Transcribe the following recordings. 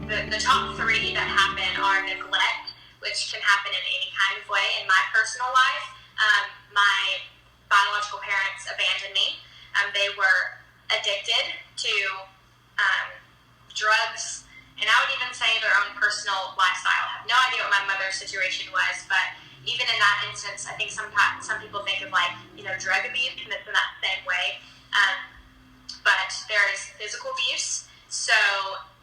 the top three that happen are neglect, which can happen in any kind of way. In my personal life, my biological parents abandoned me. They were addicted to drugs, and I would even say their own personal lifestyle. I have no idea what my mother's situation was, but even in that instance, I think some people think of drug abuse in that same way. But there is physical abuse. So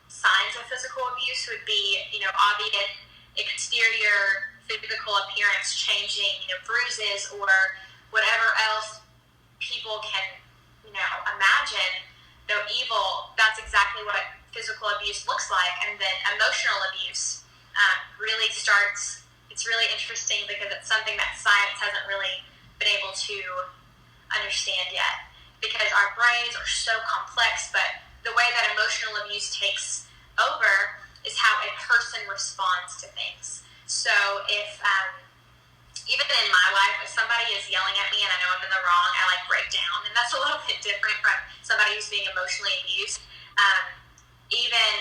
signs of physical abuse would be, obvious exterior physical appearance changing, bruises or whatever else people can, imagine. Though evil, that's exactly what physical abuse looks like. And then emotional abuse really starts. It's really interesting because it's something that science hasn't really been able to understand yet, because our brains are so complex. But the way that emotional abuse takes over is how a person responds to things. So if even in my life, if somebody is yelling at me and I know I'm in the wrong, I break down, and that's a little bit different from somebody who's being emotionally abused. Even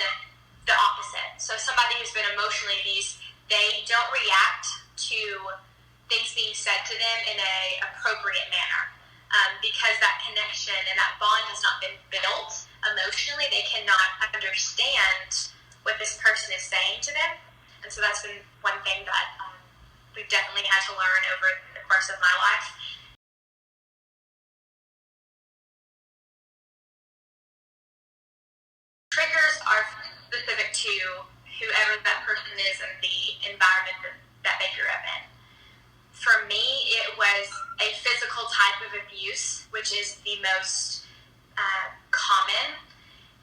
the opposite. So somebody who's been emotionally abused, they don't react to things being said to them in a appropriate manner, because that connection and that bond has not been built emotionally. They cannot understand what this person is saying to them, and so that's been one thing that we've definitely had to learn over the course of my life. Triggers are specific to whoever that person is and the environment that they grew up in. For me, it was a physical type of abuse, which is the most common.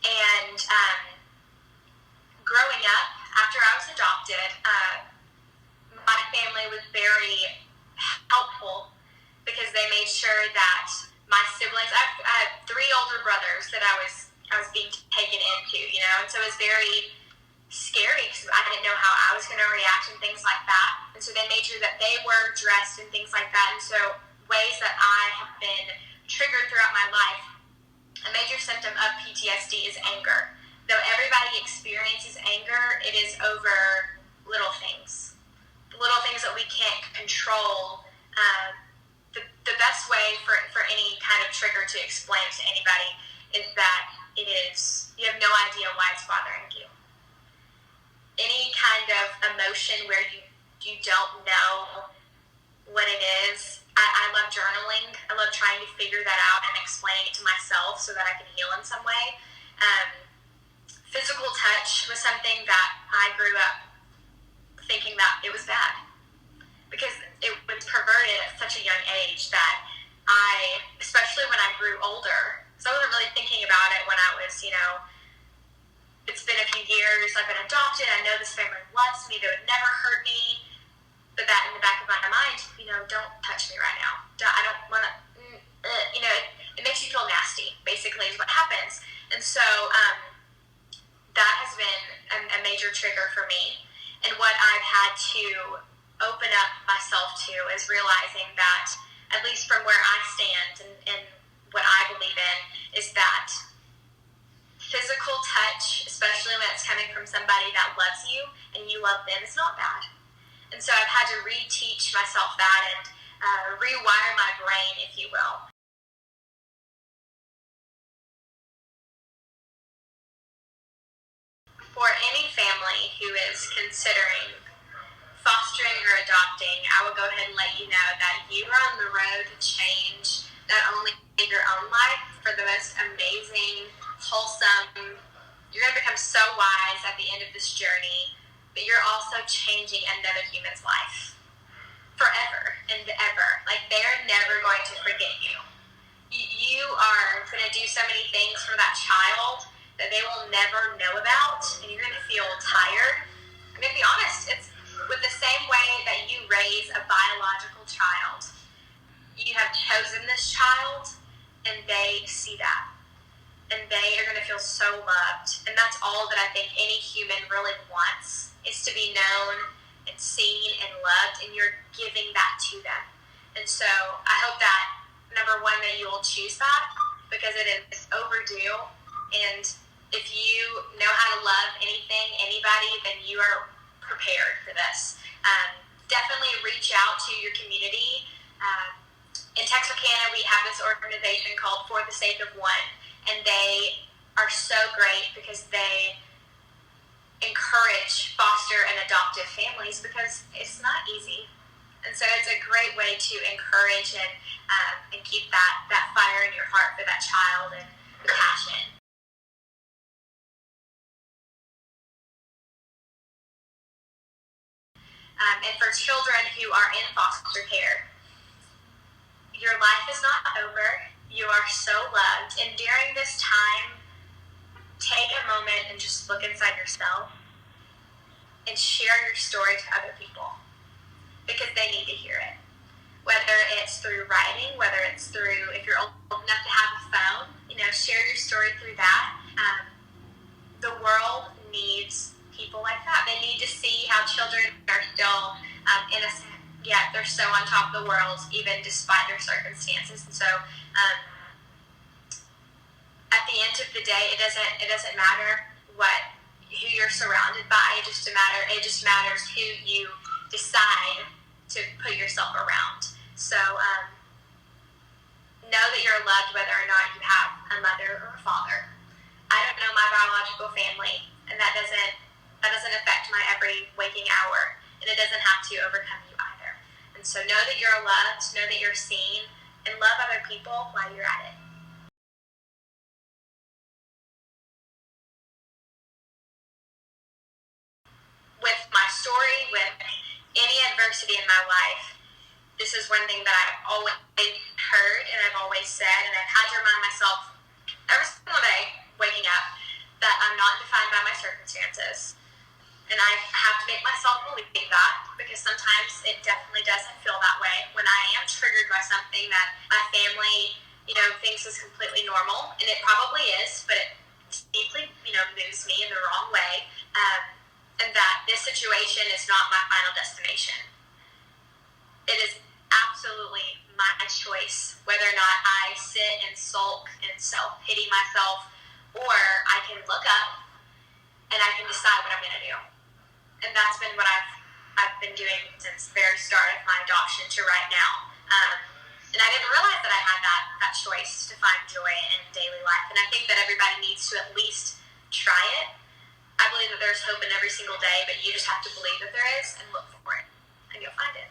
And growing up, after I was adopted, my family was very helpful because they made sure that my siblings, I had three older brothers that I was being taken into, and so it was very scary because I didn't know how I was going to react and things like that. And so they made sure that they were dressed and things like that. And so ways that I have been triggered throughout my life, a major symptom of PTSD is anger. Though everybody experiences anger, it is over little things. Little things that we can't control. The best way for any kind of trigger to explain to anybody is that you have no idea why it's bothering you. Any kind of emotion where you don't know what it is. I love journaling. I love trying to figure that out and explaining it to myself so that I can heal in some way. Physical touch was something that I grew up thinking that it was bad, because it was perverted at such a young age that especially when I grew older, so I wasn't really thinking about it when I was, it's been a few years, I've been adopted, I know this family loves me, they would never hurt me, but that in the back of my mind, don't touch me right now. I don't want to, it makes you feel nasty, basically, is what happens. And so that has been a major trigger for me. And what I've had to open up myself to is realizing that, at least from where I stand and what I believe in, is that physical touch, especially when it's coming from somebody that loves you and you love them, is not bad. And so I've had to reteach myself that and rewire my brain, if you will. For any family who is considering fostering or adopting, I will go ahead and let you know that you are on the road to change not only your own life for the most amazing, wholesome, you're going to become so wise at the end of this journey, but you're also changing another human's life forever and ever. They're never going to forget you. You are going to do so many things for that child that they will never know about, and you're going to feel tired. I'm going to be honest, it's with the same way that you raise a biological child. You have chosen this child, and they see that. And they are going to feel so loved. And that's all that I think any human really wants, is to be known and seen and loved, and you're giving that to them. And so I hope that, number one, that you will choose that, because it is overdue, and If you know how to love anything, anybody, then you are prepared for this. Definitely reach out to your community. In Texarkana, we have this organization called For the Sake of One, and they are so great because they encourage foster and adoptive families because it's not easy. And so it's a great way to encourage and keep that fire in your heart for that child and the passion. And for children who are in foster care, your life is not over. You are so loved. And during this time, take a moment and just look inside yourself and share your story to other people because they need to hear it. Whether it's through writing, whether it's through, if you're old enough to have a phone, share your story through that. The world needs people like that. They need to see how children are still innocent, yet they're so on top of the world, even despite their circumstances. And so, at the end of the day, it doesn't matter who you're surrounded by. It just matters who you decide to put yourself around. So, know that you're loved whether or not you have a mother or a father. I don't know my biological family, and that doesn't affect my every waking hour, and it doesn't have to overcome you either. And so know that you're loved, know that you're seen, and love other people while you're at it. With my story, with any adversity in my life, this is one thing that I've always heard and I've always said, and I've had to remind myself every single day waking up that I'm not defined by my circumstances. And I have to make myself believe that because sometimes it definitely doesn't feel that way when I am triggered by something that my family, thinks is completely normal, and it probably is, but it deeply, moves me in the wrong way, and that this situation is not my final destination. It is absolutely my choice whether or not I sit and sulk and self-pity myself, or I can look up and I can decide what I'm going to do. And that's been what I've been doing since the very start of my adoption to right now. And I didn't realize that I had that choice to find joy in daily life. And I think that everybody needs to at least try it. I believe that there's hope in every single day, but you just have to believe that there is and look for it, and you'll find it.